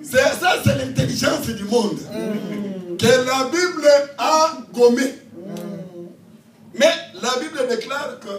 Ça, c'est l'intelligence du monde. Que la Bible a gommé. Mais la Bible déclare que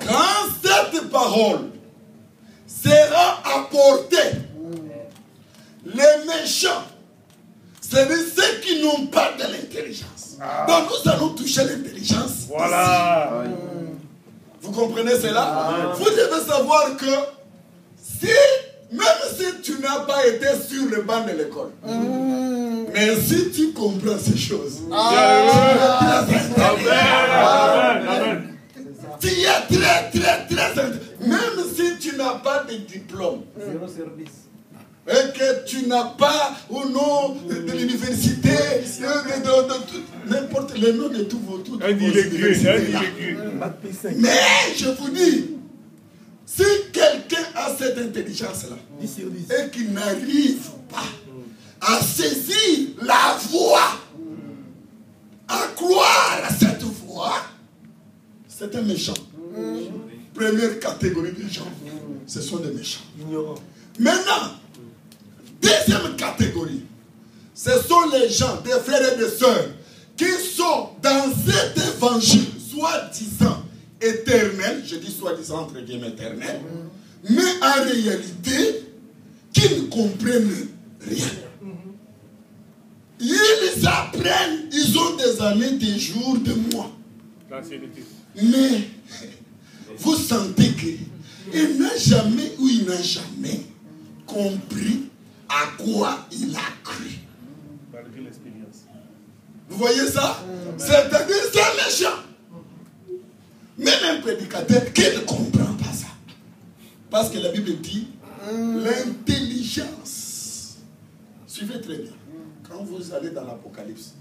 quand cette parole sera apportée, les méchants, c'est-à-dire ceux qui n'ont pas de l'intelligence. Donc nous allons toucher l'intelligence. Voilà. Vous comprenez cela? Vous devez savoir que même si tu n'as pas été sur le banc de l'école, mais si tu comprends ces choses, tu es très même si tu n'as pas de diplôme, 0 sur 10. et que tu n'as pas au nom de l'université, n'importe le nom de tous vos universités. Mais je vous dis, si quelqu'un a cette intelligence-là et qu'il n'arrive pas à saisir la voix, à croire à cette voix, c'est un méchant. Première catégorie de gens, ce sont des méchants. Maintenant, deuxième catégorie, ce sont les gens, des frères et des sœurs, qui sont dans cet évangile, soi-disant éternel, je dis soi-disant entre guillemets éternel, mais en réalité, qui ne comprennent rien. Ils apprennent, ils ont des années, des jours, des mois. Mais vous sentez qu'il n'a jamais ou il n'a jamais compris à quoi il a cru. Malgré l'expérience. Vous voyez ça? C'est-à-dire c'est un méchant. Même un prédicateur qui ne comprend pas ça. Parce que la Bible dit l'intelligence. Suivez très bien. Quand vous allez dans l'Apocalypse,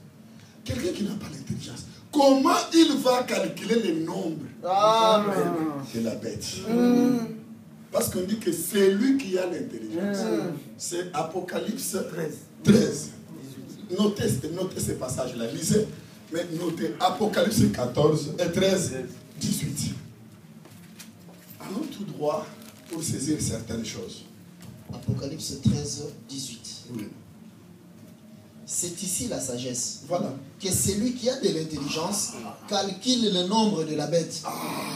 quelqu'un qui n'a pas l'intelligence, comment il va calculer le nombre de la bête? Parce qu'on dit que c'est lui qui a l'intelligence. C'est Apocalypse 13. Notez ces passages-là, lisez. Mais notez Apocalypse 14 et 13, 18. Allons tout droit pour saisir certaines choses. Apocalypse 13, 18. Oui. C'est ici la sagesse. Voilà. Que celui qui a de l'intelligence calcule le nombre de la bête.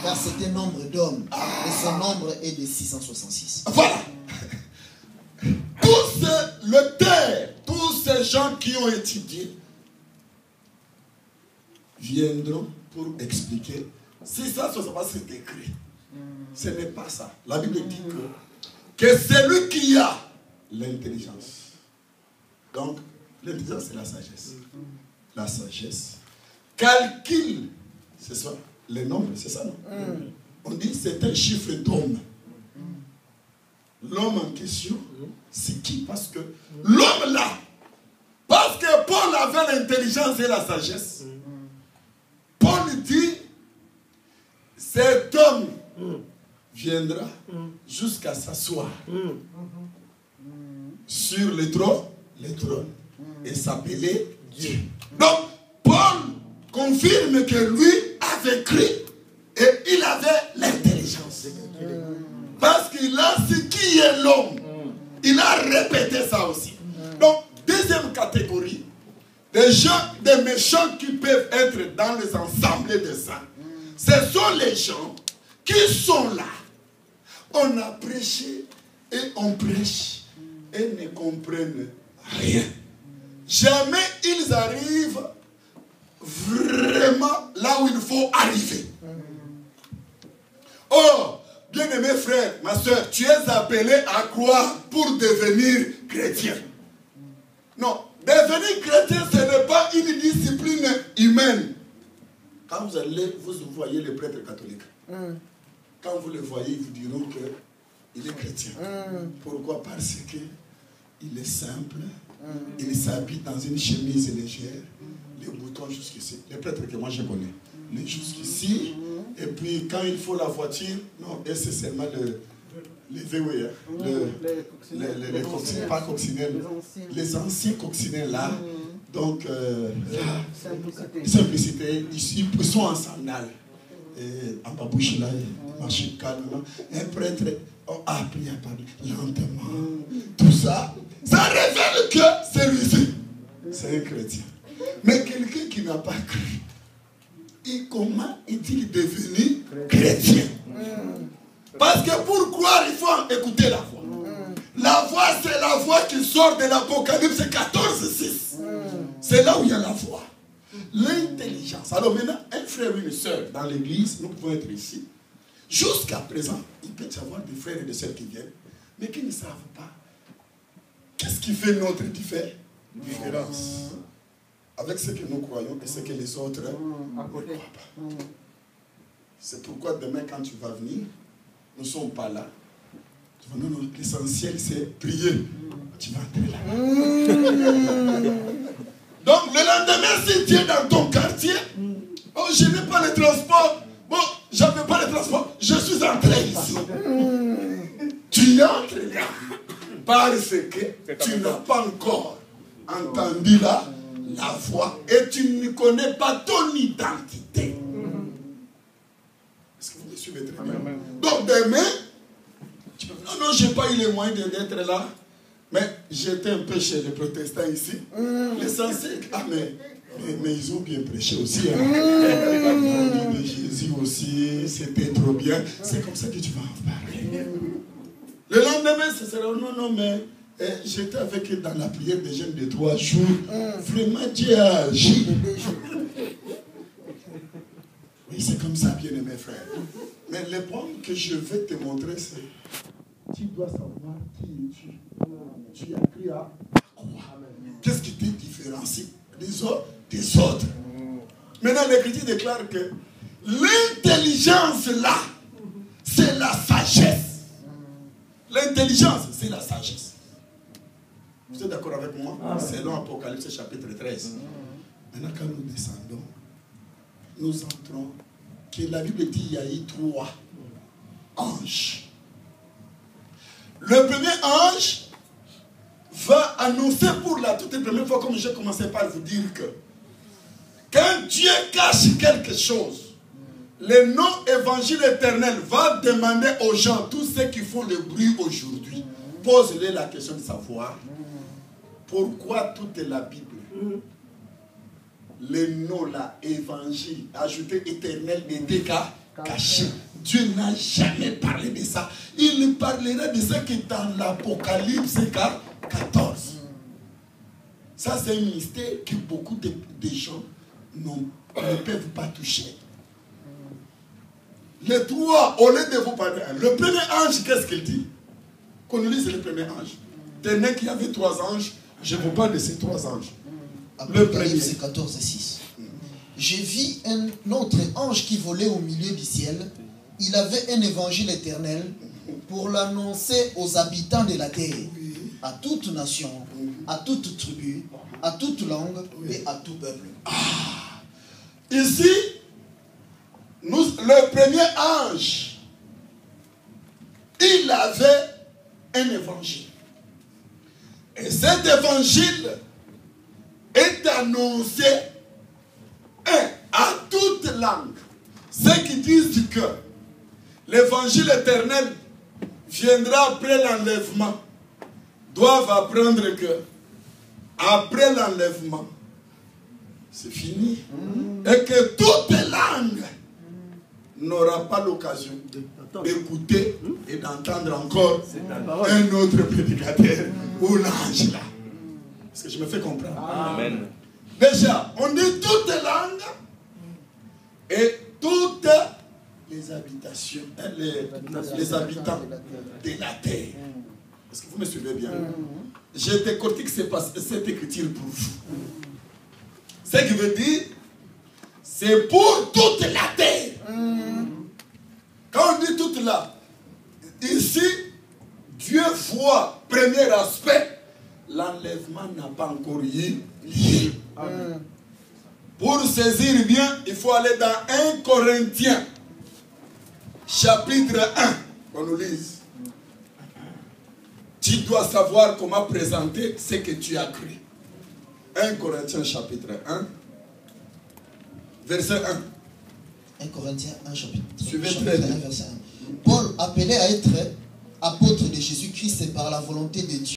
Car c'est un nombre d'hommes. Et son nombre est de 666. Voilà. Tous ces gens qui ont étudié viendront pour expliquer. 666, c'est écrit. Ce n'est pas ça. La Bible dit que celui qui a l'intelligence. Donc, l'intelligence, c'est la sagesse. La sagesse calcule, c'est ça, les nombres, c'est ça, non? On dit c'est un chiffre d'homme. L'homme en question, c'est qui? Parce que l'homme là, parce que Paul avait l'intelligence et la sagesse, Paul dit, cet homme viendra jusqu'à s'asseoir sur le trône, et s'appeler Dieu. Donc, Paul confirme que lui avait cru et il avait l'intelligence. Parce qu'il a ce qui est l'homme. Il a répété ça aussi. Donc, deuxième catégorie, des gens, des méchants qui peuvent être dans les assemblées des saints. Ce sont les gens qui sont là. On a prêché et on prêche et ne comprennent rien. Jamais ils arrivent vraiment là où il faut arriver. Oh, bien-aimé frère, ma soeur, tu es appelé à croire pour devenir chrétien. Non, devenir chrétien, ce n'est pas une discipline humaine. Quand vous allez, vous voyez les prêtres catholiques. Quand vous le voyez, ils vous diront qu'il est chrétien. Pourquoi? Parce qu'il est simple, il s'habille dans une chemise légère, les boutons jusqu'ici. Les prêtres que moi je connais, les jusqu'ici, et puis quand il faut la voiture, non, et c'est seulement les VW, les coccinelles, pas coccinelles, les anciens coccinelles là. Donc, simplicité, ici, ils sont en sandales. En babouche là, marche calmement. Un prêtre a appris à parler lentement. Tout ça, que celui-ci, c'est un chrétien. Mais quelqu'un qui n'a pas cru, et comment est-il devenu chrétien? Parce que pour croire, il faut écouter la voix. La voix, c'est la voix qui sort de l'Apocalypse 14:6. C'est là où il y a la voix. L'intelligence. Alors maintenant, un frère ou une soeur dans l'église, nous pouvons être ici. Jusqu'à présent, il peut y avoir des frères et des sœurs qui viennent, mais qui ne savent pas. Qu'est-ce qui fait notre différence avec ce que nous croyons et ce que les autres ne croient pas? C'est pourquoi demain, quand tu vas venir, nous ne sommes pas là. Non, non, l'essentiel c'est prier. Tu vas entrer là. Donc le lendemain, si tu es dans ton quartier, oh, je n'ai pas le transport. Bon, je n'avais pas le transport. Je suis entré ici. Tu entres là. Parce que tu n'as pas encore entendu la voix et tu ne connais pas ton identité. Est-ce que vous me suivez très bien? Donc demain, non, je n'ai pas eu les moyens d'être là. Mais j'étais un peu chez les protestants ici. L'essentiel, mais ils ont bien prêché aussi. Hein. De Jésus aussi, c'était trop bien. C'est comme ça que tu vas en parler. Le lendemain, ce sera non, mais j'étais avec eux dans la prière des jeunes de 3 jours. Vraiment, Dieu a agi. Oui, c'est comme ça, bien aimé frère. Mais le point que je vais te montrer, c'est tu dois savoir qui es-tu. Tu as cru à quoi? Qu'est-ce qui te différencie des autres? Maintenant, l'Écriture déclare que l'intelligence là, c'est la sagesse. L'intelligence, c'est la sagesse. Vous êtes d'accord avec moi? Selon Apocalypse chapitre 13. Maintenant, quand nous descendons, nous entrons, que la Bible dit qu'il y a eu 3 anges. Le premier ange va annoncer pour la toute première fois, comme j'ai commencé par vous dire, que quand Dieu cache quelque chose, le non-évangile éternel va demander aux gens, tous ceux qui font le bruit aujourd'hui, pose-les la question de savoir pourquoi toute la Bible, le nom là, évangile, ajouté éternel, n'était caché. Dieu n'a jamais parlé de ça. Il parlera de ça qui est dans l'Apocalypse 14. Ça, c'est un mystère que beaucoup de gens ne peuvent pas toucher. Les 3, au lieu de vous parler, le premier ange, qu'est-ce qu'il dit? Qu'on nous lise le premier ange. Tenez qu'il y avait 3 anges, je vous parle de ces 3 anges. Apocalypse 14:6. J'ai vu un autre ange qui volait au milieu du ciel. Il avait un évangile éternel pour l'annoncer aux habitants de la terre, à toute nation, à toute tribu, à toute langue et à tout peuple. Ici, le premier ange, il avait un évangile. Et cet évangile est annoncé à toute langue. Ceux qui disent que l'évangile éternel viendra après l'enlèvement doivent apprendre que après l'enlèvement, c'est fini. Et que toute langue n'aura pas l'occasion d'écouter et d'entendre encore un autre prédicateur ou l'ange là. Est-ce que je me fais comprendre? Amen. Déjà, on dit toutes les langues et toutes les habitations, les habitants de la terre. Est-ce que vous me suivez bien? Je décortique cette écriture pour vous. Ce qui veut dire, c'est pour toute la terre. Quand on dit toute là, ici, Dieu voit, premier aspect, l'enlèvement n'a pas encore eu lieu. Pour saisir bien, il faut aller dans 1 Corinthiens, chapitre 1, qu'on nous lise. Tu dois savoir comment présenter ce que tu as cru. 1 Corinthiens, chapitre 1, verset 1. 1 Corinthiens 1, chapitre 1, verset 1. Paul, appelé à être apôtre de Jésus-Christ par la volonté de Dieu,